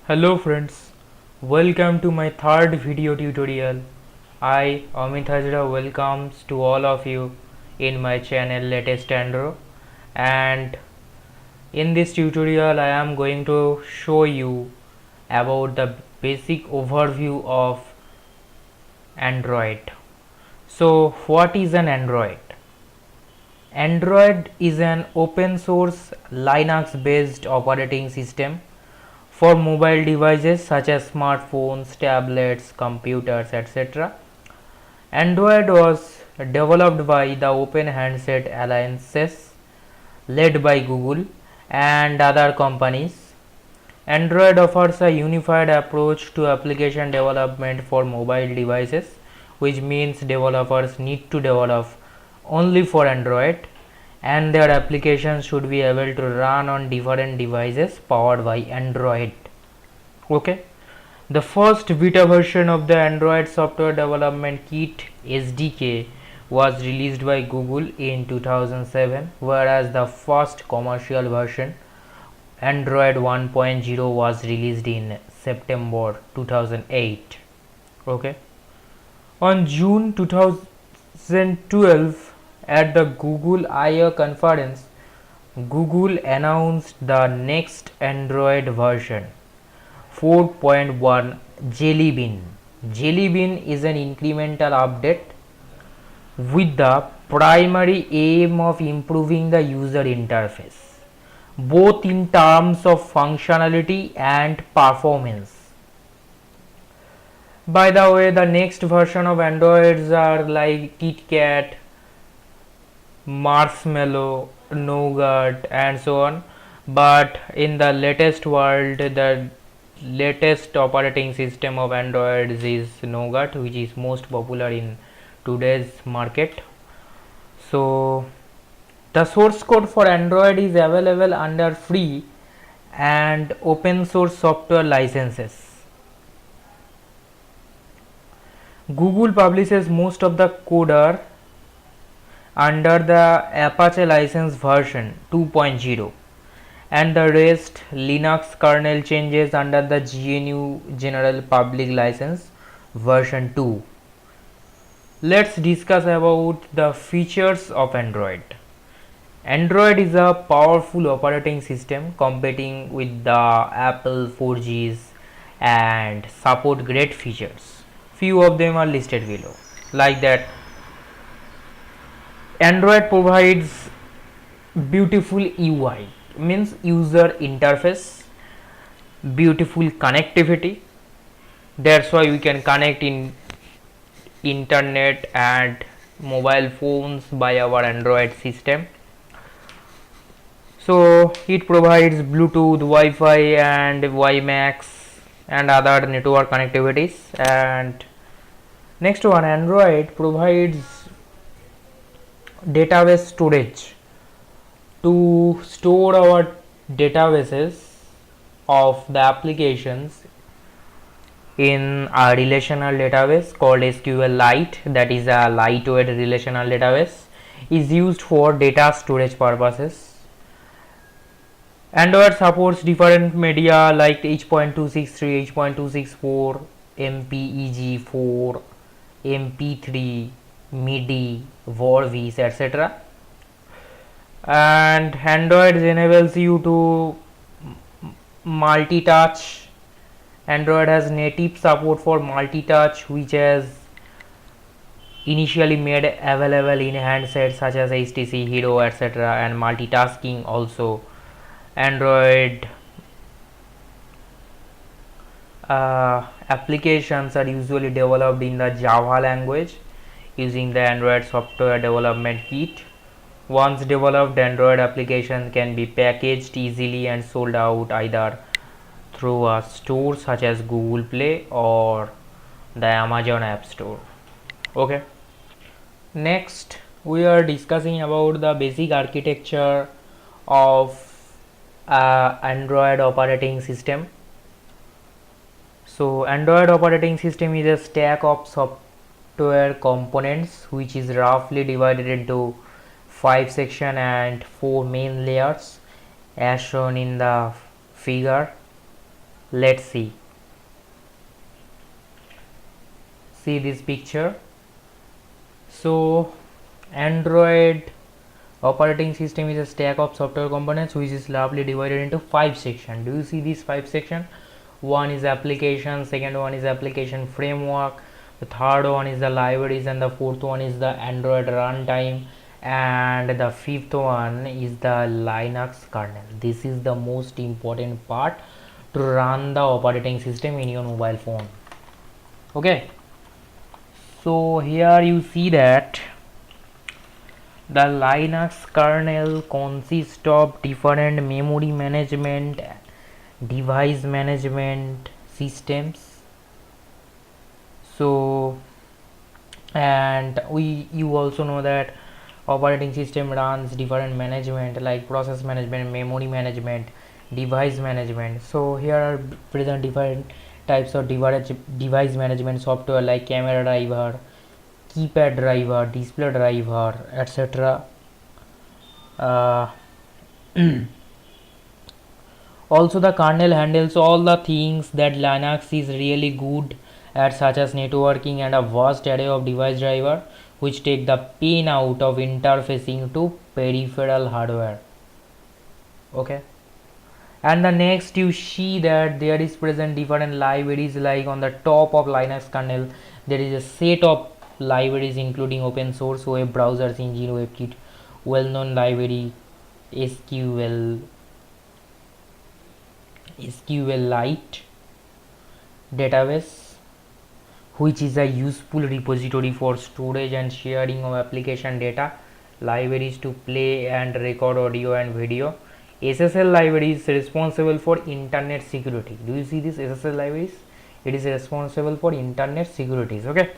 Hello friends, welcome to my third video tutorial. I, Amit Hajra, welcomes to all of you in my channel Latest Android, and in this tutorial I am going to show you about the basic overview of Android. So what is an Android? Android is an open source Linux based operating system for mobile devices such as smartphones, tablets, computers, etc. Android was developed by the Open Handset Alliances led by Google and other companies. Android offers a unified approach to application development for mobile devices, which means developers need to develop only for Android and their applications should be able to run on different devices powered by Android. Okay, the first beta version of the Android Software Development Kit SDK was released by Google in 2007, whereas the first commercial version Android 1.0 was released in September 2008. Okay, on June 2012 at the Google I/O conference, Google announced the next Android version 4.1 Jelly Bean. Jelly Bean is an incremental update with the primary aim of improving the user interface, both in terms of functionality and performance. By the way, the next version of Androids are like KitKat, Marshmallow, Nougat, and so on. But in the latest world, the latest operating system of Android is Nougat, which is most popular in today's market. So the source code for Android is available under free and open source software licenses. Google publishes most of the code under the Apache license version 2.0 and the rest Linux kernel changes under the GNU General Public License version 2. Let's discuss about the features of Android. Android is a powerful operating system competing with the Apple 4Gs and support great features. Few of them are listed below. Like that, Android provides beautiful UI, means user interface, beautiful connectivity. That's why we can connect in internet and mobile phones by our Android system. So it provides Bluetooth, Wi-Fi and WiMAX and other network connectivities. And next one, Android provides database storage to store our databases of the applications in a relational database called SQLite, that is a lightweight relational database, is used for data storage purposes. Android supports different media like H.263, H.264, MPEG-4, MP3, MIDI, WAV, etc. And Android enables you to multi-touch. Android has native support for multi-touch, which has initially made available in handsets such as HTC, Hero, etc. and multitasking also. Android applications are usually developed in the Java language using the Android Software Development Kit. Once developed, Android application can be packaged easily and sold out either through a store such as Google Play or the Amazon App Store. Okay. Next, we are discussing about the basic architecture of Android operating system. So Android operating system is a stack of software components which is roughly divided into 5 sections and 4 main layers as shown in the figure. Let's see this picture. So Android operating system is a stack of software components which is roughly divided into 5 sections. Do you see these 5 sections? One is application, second one is application framework, the third one is the libraries, and the fourth one is the Android runtime, and the fifth one is the Linux kernel. This is the most important part to run the operating system in your mobile phone. Okay, so here you see that the Linux kernel consists of different memory management, device management systems. So, and you also know that operating system runs different management like process management, memory management, device management. So here are present different types of device management software like camera driver, keypad driver, display driver, etc. Also the kernel handles all the things that Linux is really good at, such as networking and a vast array of device driver which take the pain out of interfacing to peripheral hardware. Okay, and the next you see that there is present different libraries, like on the top of Linux kernel there is a set of libraries including open source web browsers, engine, WebKit, well-known library, SQLite database, which is a useful repository for storage and sharing of application data, libraries to play and record audio and video. SSL library is responsible for internet security. Do you see this SSL libraries? It is responsible for internet securities. Okay,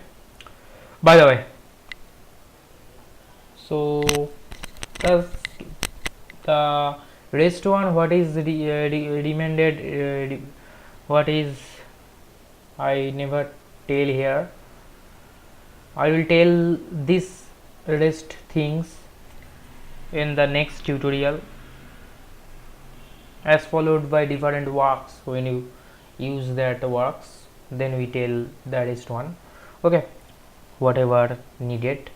by the way, so the rest one, what is recommended, what is, I never tell here. I will tell this rest things in the next tutorial, as followed by different works. When you use that works, then we tell the rest one. Okay, whatever needed.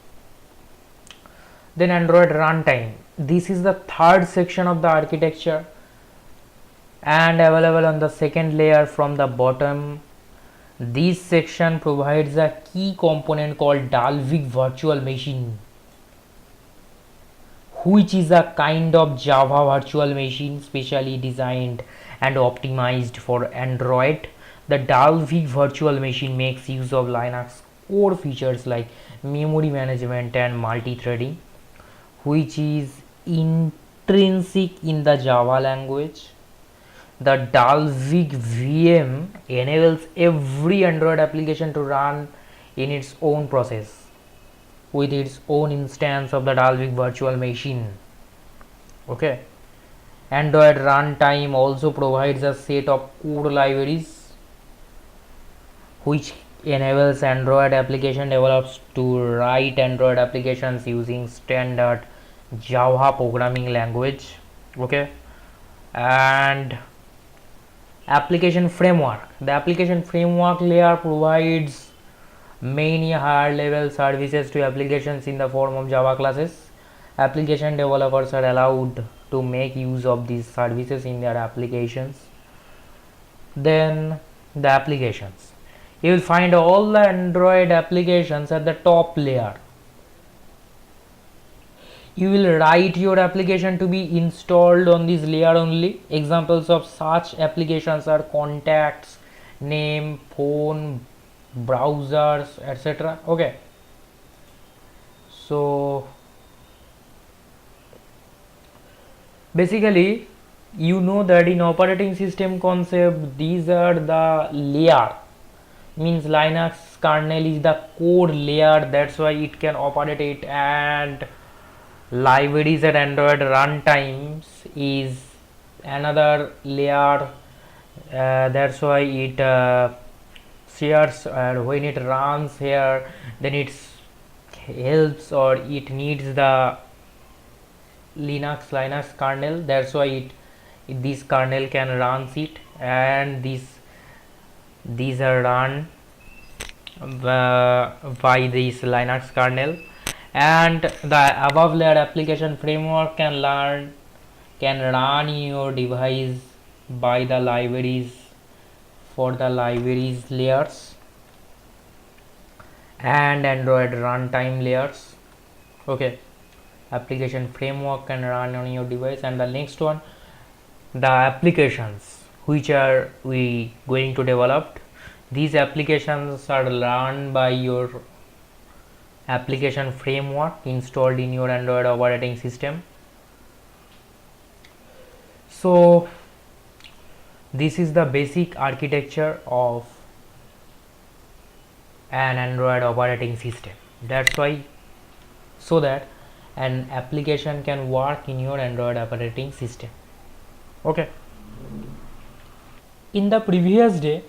Then Android runtime. This is the third section of the architecture and available on the second layer from the bottom. This section provides a key component called Dalvik virtual machine, which is a kind of Java virtual machine specially designed and optimized for Android. The Dalvik virtual machine makes use of Linux core features like memory management and multi-threading, which is intrinsic in the Java language. The Dalvik VM enables every Android application to run in its own process with its own instance of the Dalvik virtual machine. Okay, Android runtime also provides a set of core libraries which enables Android application developers to write Android applications using standard Java programming language. Okay, and application framework. The application framework layer provides many higher level services to applications in the form of Java classes. Application developers are allowed to make use of these services in their applications. Then the applications. You will find all the Android applications at the top layer. You will write your application to be installed on this layer only. Examples of such applications are contacts, name, phone, browsers, etc. Okay, so basically you know that in operating system concept these are the layer, means Linux kernel is the core layer, that's why it can operate it, and libraries at Android runtimes is another layer, that's why it shares, when it runs here then it helps or it needs the Linux kernel, that's why this kernel can runs it, and these are run by this Linux kernel, and the above layer application framework can run your device by the libraries for the libraries layers and Android runtime layers. Okay, application framework can run on your device. And the next one, the applications which are we going to develop. These applications are run by your application framework installed in your Android operating system. So this is the basic architecture of an Android operating system. That's why, so that an application can work in your Android operating system. Okay, in the previous day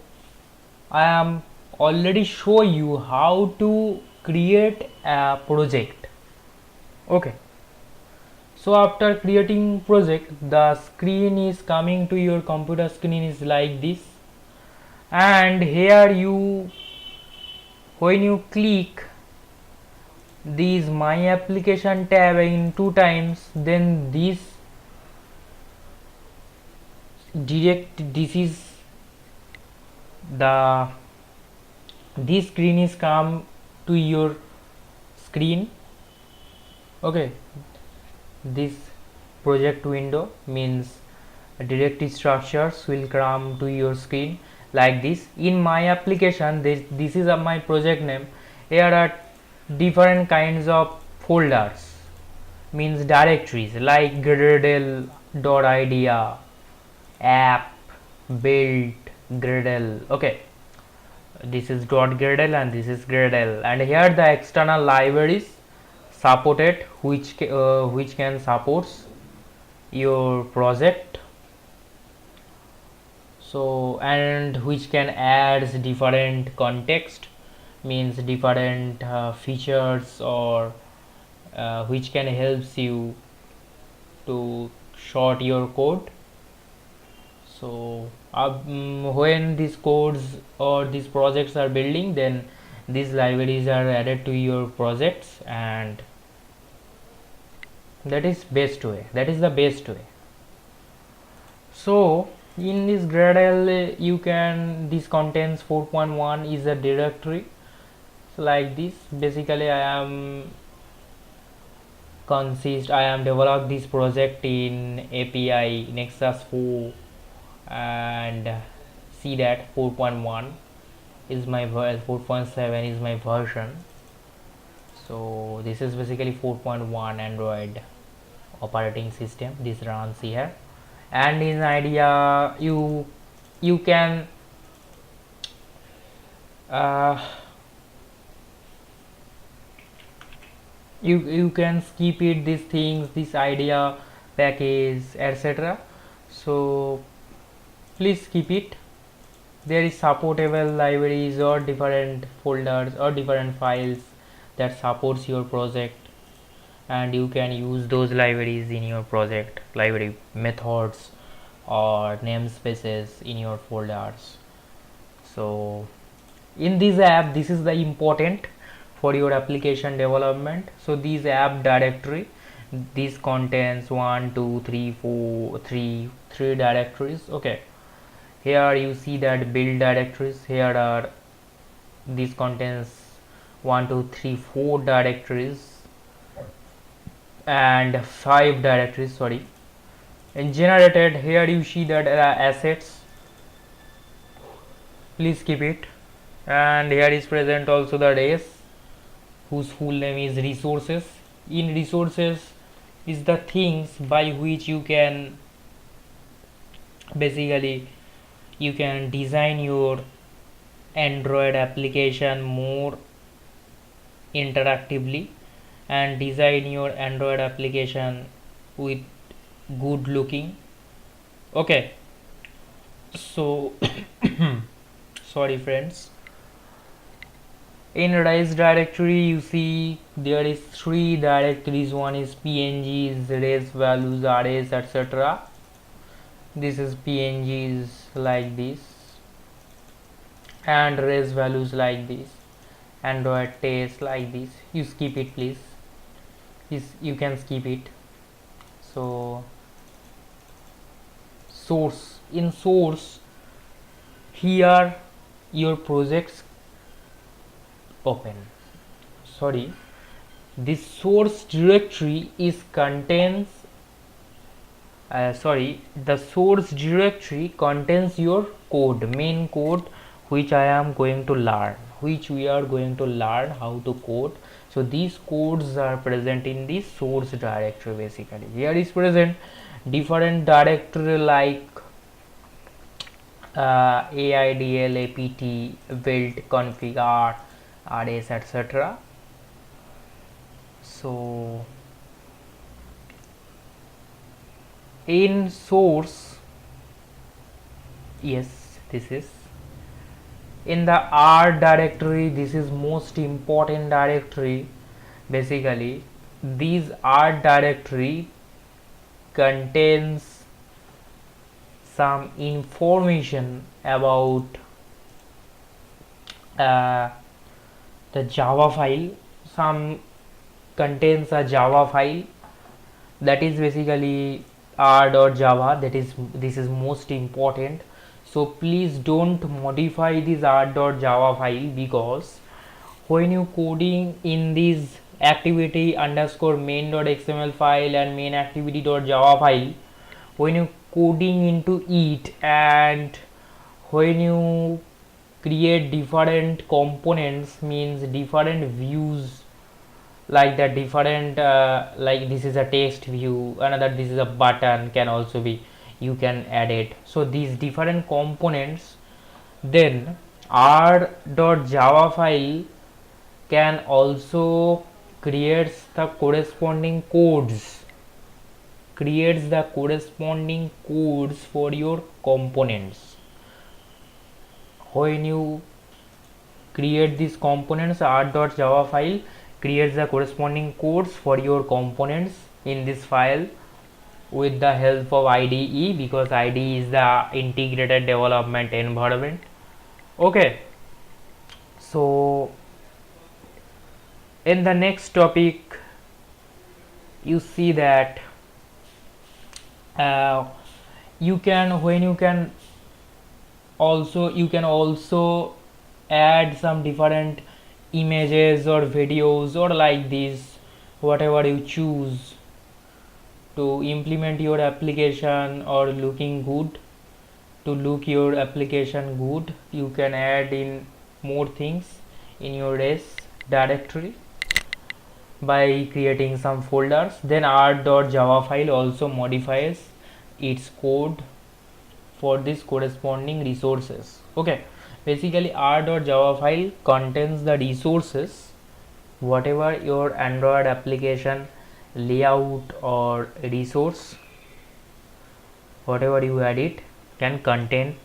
I am already show you how to create a project. Okay, so after creating project, the screen is coming to your computer screen is like this, and here you, when you click this my application tab in 2 times, then this is the this screen is come to your screen. Okay, this project window means directory structures will come to your screen like this. In my application, this is my project name. Here are different kinds of folders, means directories like gradle.idea, app, build, gradle. Okay, this is .gradle and this is gradle, and here the external libraries supported which can supports your project. So, and which can add different context, means different features, or which can helps you to short your code. So when these codes or these projects are building, then these libraries are added to your projects, and that is the best way. So in this Gradle you can, this contains 4.1 is a directory. So like this, basically I am developed this project in API Nexus 4, and see that 4.1 is my 4.7 is my version. So this is basically 4.1 Android operating system. This runs here, and in idea you can you can skip it, these things, this idea package, etc. So please skip it. There is supportable libraries or different folders or different files that supports your project, and you can use those libraries in your project, library methods or namespaces in your folders. So in this app, this is the important for your application development. So this app directory, this contains 1 2 3 4 3 directories. Okay, here you see that build directories. Here are, this contains 1 2 3 4 directories and 5 directories, sorry, and generated. Here you see that assets, please keep it. And here is present also the res, whose full name is resources. In resources is the things by which you can basically you can design your Android application more interactively and design your Android application with good looking. Okay, so sorry friends, in res directory you see there is 3 directories. One is pngs, res values, rs, etc. This is pngs, like this, and res values like this, android test like this. You skip it please, you can skip it. So source, in source, here your projects open, sorry, this source directory is contains the source directory contains your code, main code, which I am going to learn, which we are going to learn how to code. So these codes are present in the source directory. Basically here is present different directory like aidl, apt, build, config, rs, etc. So in source, yes, this is in the R directory. This is most important directory. Basically this R directory contains some information about the Java file. Some contains a Java file, that is basically r.java. This is most important. So please don't modify this r.java file, because when you coding in this activity underscore main.xml file and main activity.java file, when you coding into it, and when you create different components, means different views, like that different like this is a text view, another this is a button, can also be, you can add it. So these different components, then r.java file can also creates the corresponding codes, for your components. When you create these components, r.java file creates the corresponding codes for your components in this file with the help of IDE, because IDE is the integrated development environment. Okay, so in the next topic you see that you can also add some different images or videos or like this, whatever you choose to implement your application or looking good, to look your application good. You can add in more things in your res directory by creating some folders. Then r.java file also modifies its code for this corresponding resources. Okay, basically r.java file contains the resources, whatever your Android application layout or resource, whatever you add it can contain.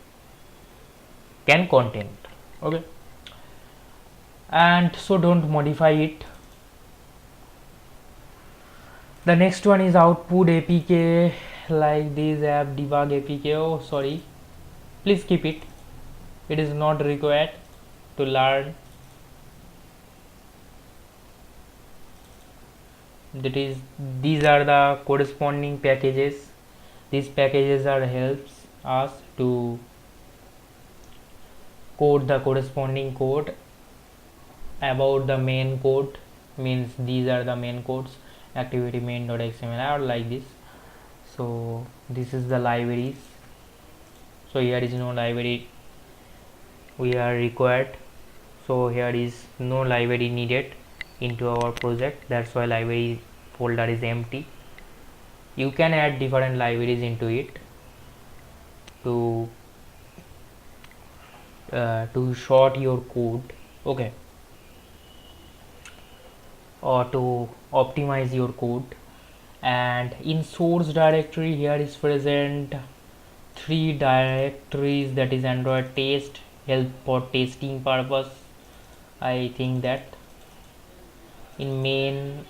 Okay, and so don't modify it. The next one is output apk, like this app debug apk. Oh sorry, please keep it, it is not required to learn. That is, these are the corresponding packages. These packages are helps us to code the corresponding code about the main code, means these are the main codes, activity main.xml or like this. So this is the libraries. So here is no library we are required, so here is no library needed into our project, that's why library folder is empty. You can add different libraries into it to short your code, okay, or to optimize your code. And in source directory here is present 3 directories, that is Android test, help for testing purpose. I think that in main,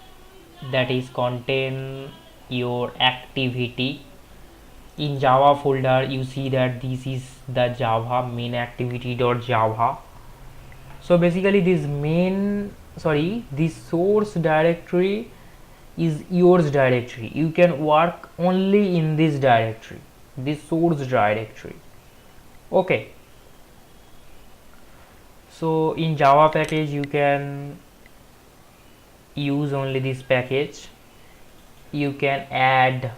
that is contain your activity, in Java folder you see that this is the Java main activity.java. So basically this source directory is yours directory. You can work only in this directory, this source directory. Okay, so in Java package you can use only this package. You can add,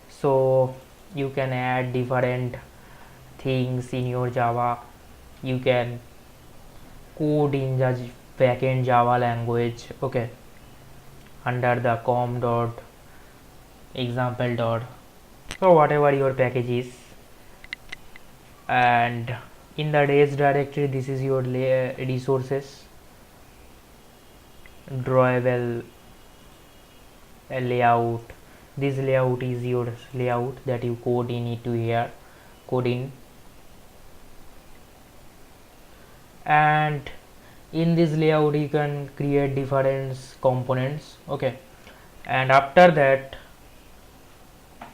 so you can add different things in your Java. You can code in the backend Java language, okay, under the com dot example dot, so whatever your package is. And in the res directory, this is your resources, drawable layout. This layout is your layout that you code in it to here, code in. And in this layout you can create different components, okay. And after that,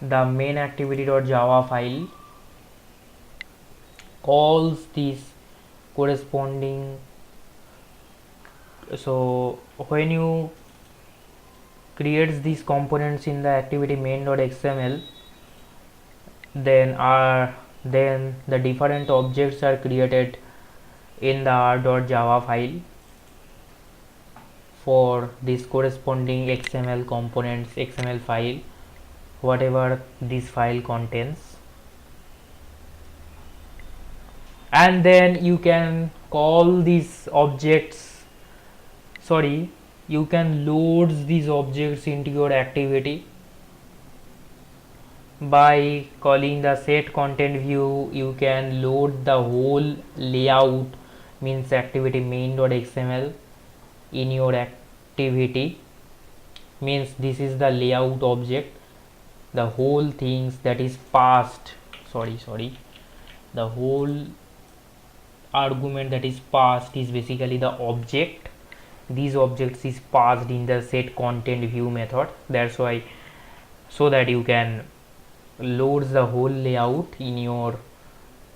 the main activity.java file calls these corresponding. So when you creates these components in the activity main.xml, then the different objects are created in the r.java file for this corresponding XML components, XML file, whatever this file contains. And then you can call these objects, you can load these objects into your activity by calling the set content view. You can load the whole layout, means activity main.xml, in your activity. Means this is the layout object, the whole things that is passed, the whole argument that is passed is basically the object. These objects is passed in the set content view method. That's why, so that you can load the whole layout in your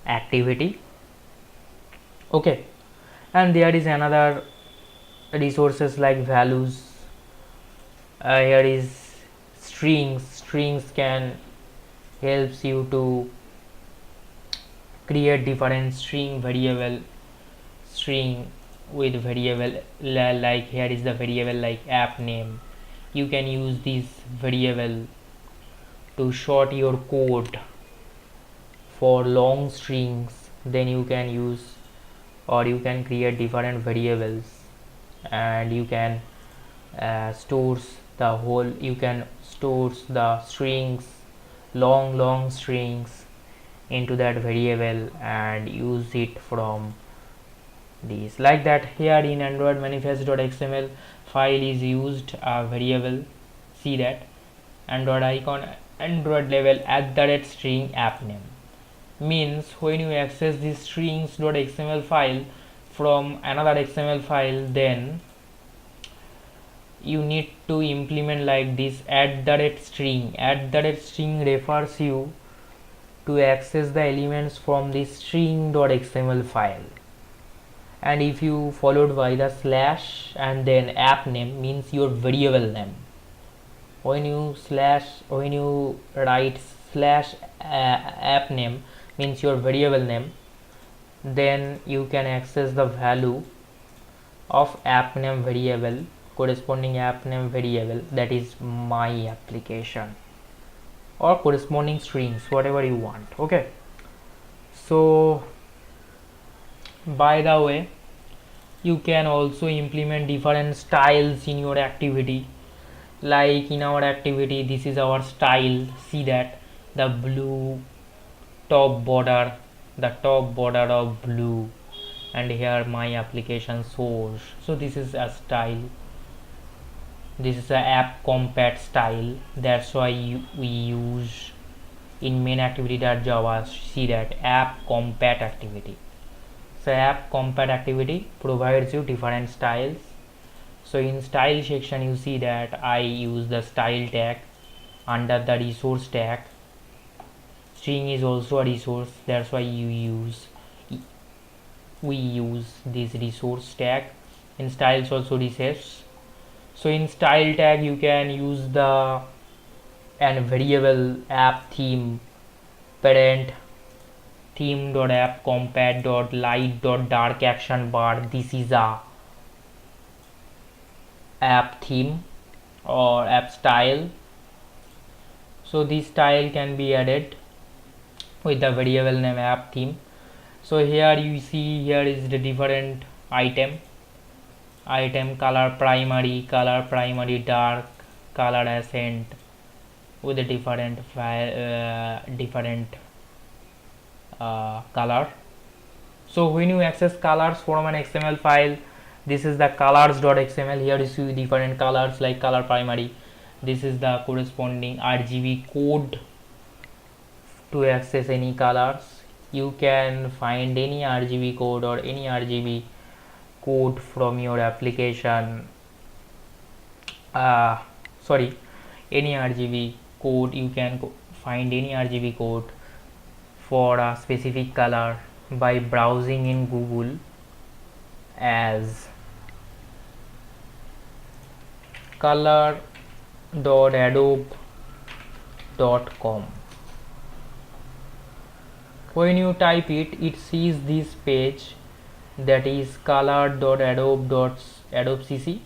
activity, okay. And there is another resources like values. Here is strings can helps you to create different string with variable, like here is the variable like app name. You can use this variable to short your code for long strings. Then you can use, or you can create different variables, and you can stores the whole, you can stores the strings, long strings, into that variable and use it from these, like that. Here in Android manifest.xml file is used a variable, see that Android icon, Android level @string app name, means when you access this strings.xml file from another XML file, then you need to implement like this @string. @string refers you to access the elements from the string.xml file, and if you followed by the slash and then app name, means your variable name. When you write slash app name, means your variable name, then you can access the value of app name variable, corresponding app name variable, that is my application, or corresponding strings, whatever you want, okay. So by the way, you can also implement different styles in your activity. Like in our activity, this is our style, see that the blue top border, the top border of blue, and here my application source. So this is a style, this is a app compat style. That's why we use in main activity.java, see that app compat activity. So app compat activity provides you different styles. So in style section you see that I use the style tag under the resource tag. String is also a resource, that's why we use this resource tag. In styles also resource. So in style tag you can use the and variable app theme parent theme.app compat.light.dark action bar. This is a app theme or app style. So this style can be added with the variable name app theme. So here you see, here is the different item color primary dark, color accent with a different color. So when you access colors from an XML file, this is the colors.xml. here you see different colors like color primary. This is the corresponding RGB code to access any colors. You can find any RGB code or any RGB code from your application, any RGB code. You can find any RGB code for a specific color by browsing in Google as color.adobe.com. when you type it, it sees this page, that is color.adobe.cc.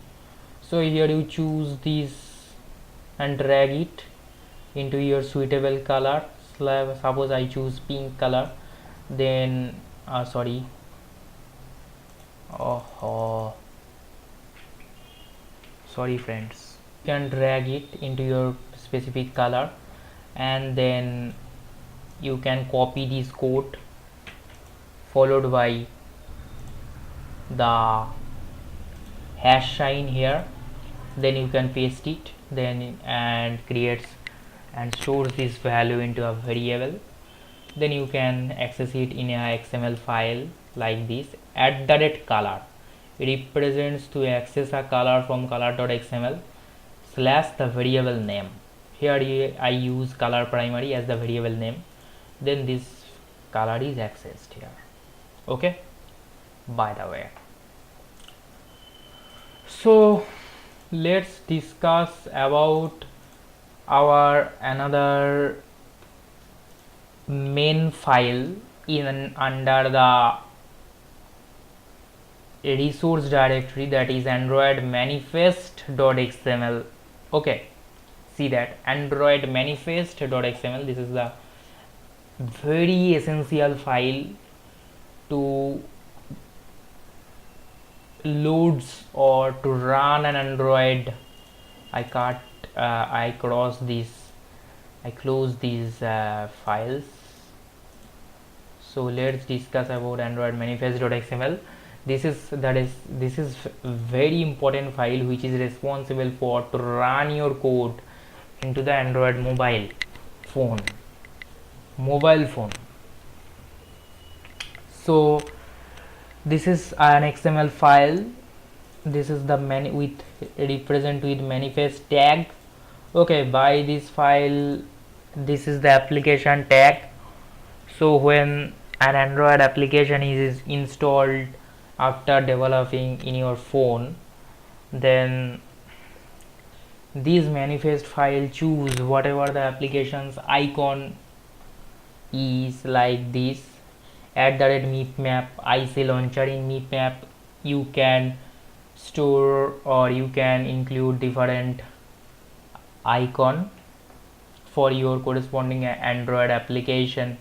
so here you choose this and drag it into your suitable color. Suppose I choose pink color, then sorry friends, you can drag it into your specific color and then you can copy this code followed by the hash sign here, then you can paste it, then and creates and stores this value into a variable. Then you can access it in a XML file like this. @color represents to access a color from color.xml / the variable name. Here I use color primary as the variable name, then this color is accessed here. Okay, by the way, so let's discuss about our another main file in under the resource directory, that is android manifest.xml. okay, see that android manifest.xml, this is the very essential file to loads or to run an Android. I close these files. So let's discuss about android manifest.xml. This is very important file which is responsible for to run your code into the Android mobile phone. So this is an XML file. This is the represent with manifest tag. Okay, by this file, this is the application tag. So when an Android application is installed after developing in your phone, then this manifest file choose whatever the application's icon is, like this @meepmap IC launcher. In meepmap you can store or you can include different icon for your corresponding Android application,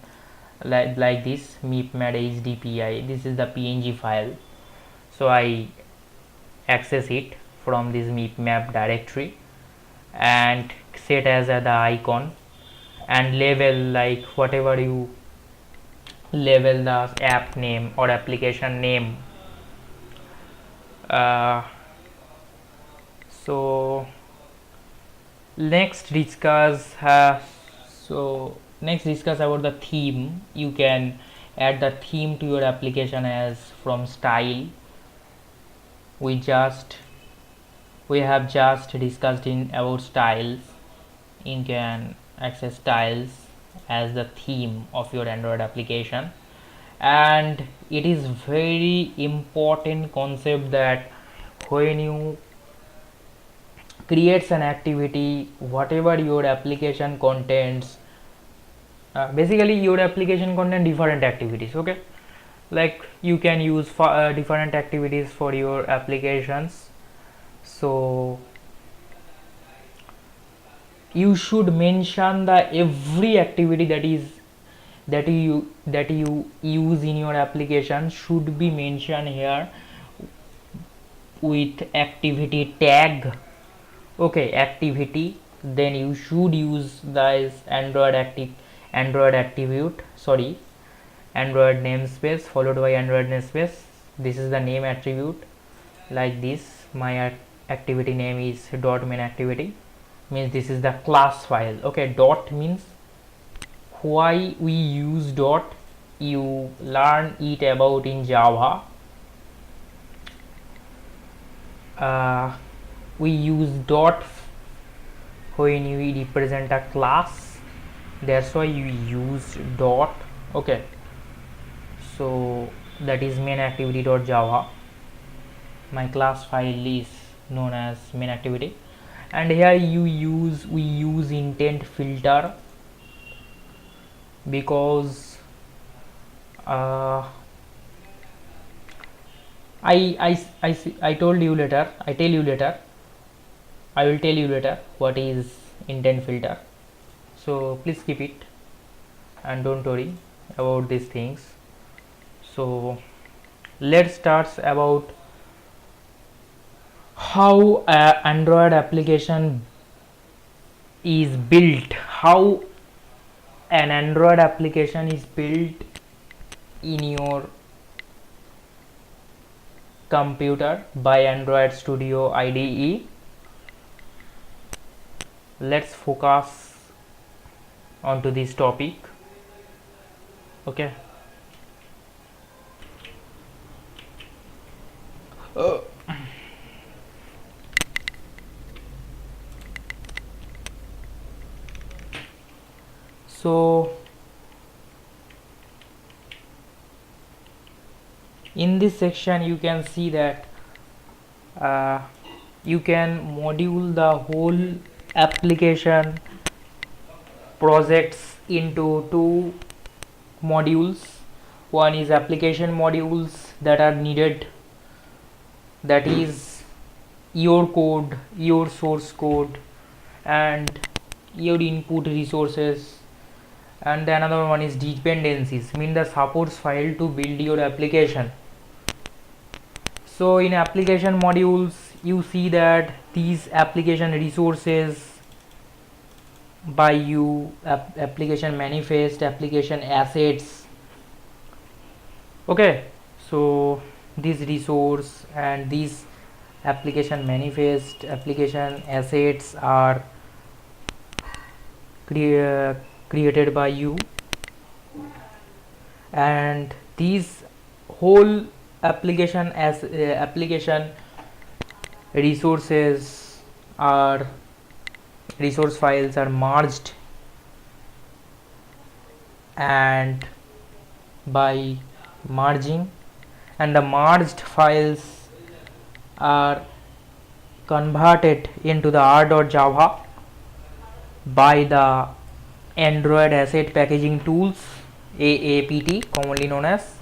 like this meepmap HDPI. This is the PNG file, so I access it from this meepmap directory and set as the icon and label, like whatever you label the app name or application name. So next discuss about the theme. You can add the theme to your application as from style. We have just discussed in about styles you can access tiles as the theme of your Android application. And it is very important concept that when you creates an activity, whatever your application contains, basically your application contain different activities. Okay, like you can use different activities for your applications. So you should mention the every activity that you use in your application should be mentioned here with activity tag. Okay, activity, then you should use this android attribute, sorry, android namespace followed by android namespace. This is the name attribute, like this. My activity name is dot main activity, means this is the class file. Okay, dot means why we use dot, you learn it about in Java. We use dot when we represent a class, that's why you use dot. Okay, so that is main activity dot java. My class file is known as main activity, and here we use intent filter because I told you later, I tell you later, I will tell you later what is intent filter. So please keep it and don't worry about these things. So let's start about how Android application is built, how an Android application is built in your computer by Android Studio IDE. Let's focus onto this topic. Okay. So in this section you can see that you can module the whole application projects into two modules. One is application modules that are needed, that is your code, your source code and your input resources, and the another one is dependencies, mean the supports file to build your application. So in application modules you see that these application resources by you, application manifest, application assets. Okay, so this resource and these application manifest, application assets are created by you, and these whole application as application resources are resource files are merged, and by merging, and the merged files are converted into the r.java by the Android Asset Packaging Tools, AAPT commonly known as,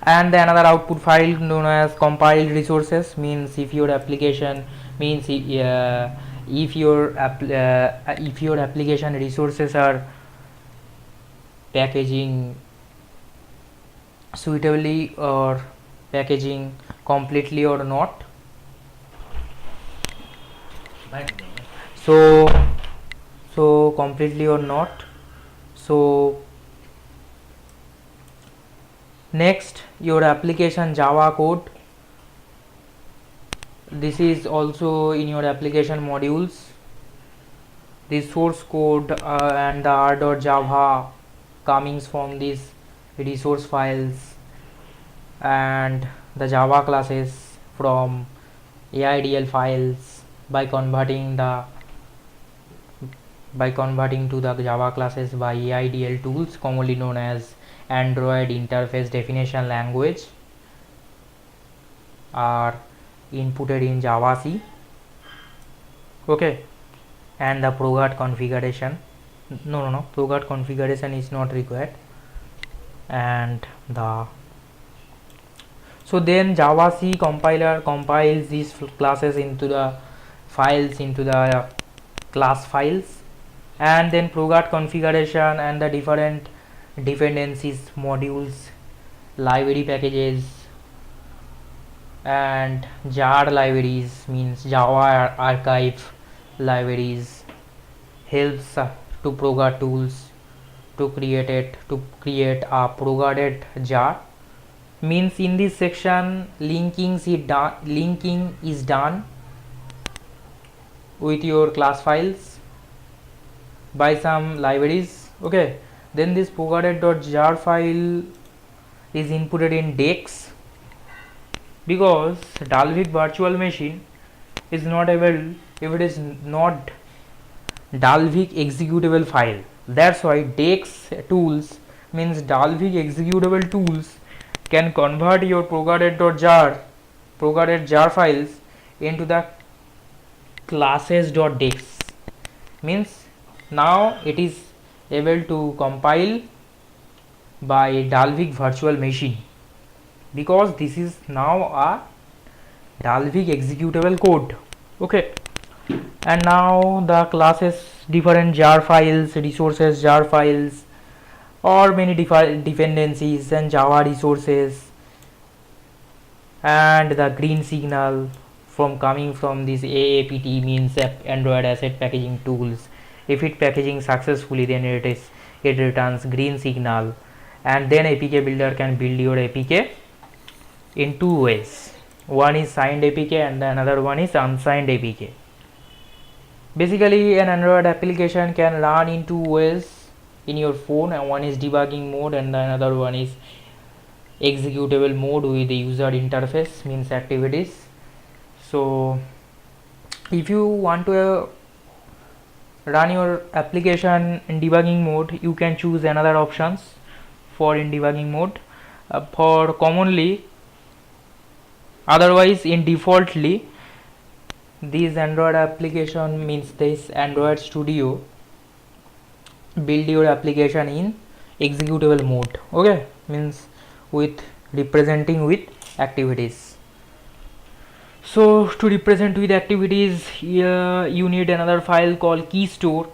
and the another output file known as compiled resources, means if your application means if your application resources are packaging suitably or packaging completely or not. So completely or not. So next, your application Java code, this is also in your application modules. The source code and the r.java comings from these resource files, and the Java classes from AIDL files by converting the by converting to the Java classes by AIDL tools, commonly known as Android Interface Definition Language, are inputted in Java C. Okay, and the ProGuard configuration. No, ProGuard configuration is not required. And so then Java C compiler compiles these classes into the files, into the class files, and then ProGuard configuration and the different dependencies, modules, library packages, and jar libraries, means Java archive libraries, helps to ProGuard tools to create a ProGuarded jar. Means in this section linking is done with your class files by some libraries. Okay, then this ProGuarded.jar file is inputted in DEX, because Dalvik virtual machine is not able if it is not Dalvik executable file. That's why DEX tools, means Dalvik executable tools, can convert your ProGuarded jar files into the classes.dex. Means now it is able to compile by Dalvik virtual machine, because this is now a Dalvik executable code. Okay, and now the classes, different jar files, resources jar files, or many dependencies and Java resources, and the green signal from coming from this AAPT, means Android Asset Packaging Tools. If it packaging successfully, then it returns green signal, and then APK builder can build your APK in two ways. One is signed APK and another one is unsigned APK. Basically, an Android application can run in two ways in your phone, and one is debugging mode and another one is executable mode with the user interface, means activities. So if you want to run your application in debugging mode, you can choose another options for in debugging mode. For commonly, otherwise in defaultly, this Android application, means this Android Studio, build your application in executable mode. Okay, means with representing with activities. So to represent with activities, you need another file called keystore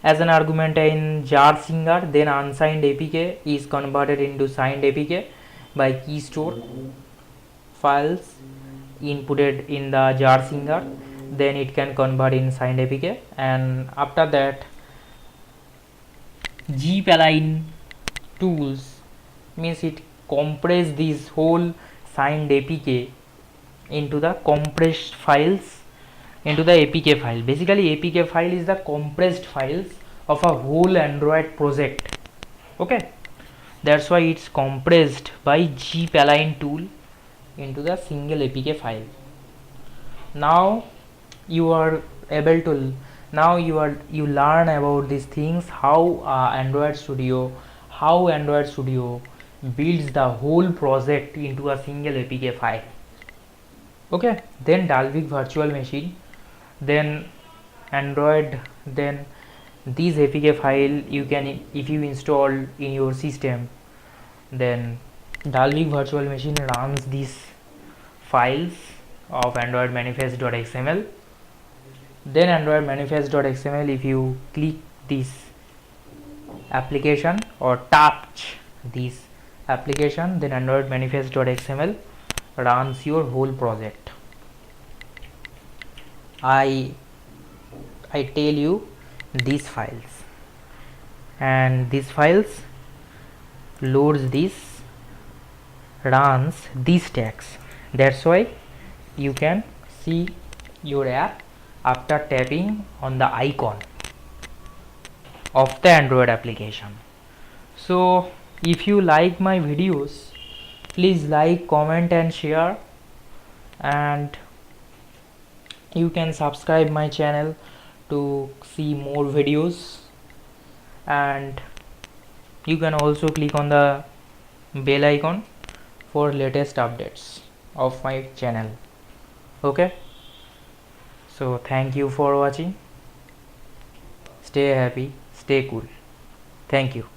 as an argument in jar singer. Then unsigned APK is converted into signed APK by keystore files inputted in the jar singer. Then it can convert in signed APK, and after that gpalign tools, means it compress this whole signed APK into the compressed files into the APK file. Basically APK file is the compressed files of a whole Android project. Okay, that's why it's compressed by gpalign tool into the single APK file. Now you are able to you learn about these things, how Android Studio builds the whole project into a single APK file. Okay, then Dalvik virtual machine, then Android, then this APK file you can, if you install in your system, then Dalvik virtual machine runs these files of Android manifest.xml. Then Android manifest.xml, if you click this application or touch this application, then Android manifest.xml runs your whole project. I tell you these files, and these files loads this, runs these tags. That's why you can see your app after tapping on the icon of the Android application. So if you like my videos, please like, comment and share, and you can subscribe my channel to see more videos, and you can also click on the bell icon for latest updates of my channel. Okay, so thank you for watching. Stay happy, stay cool. Thank you.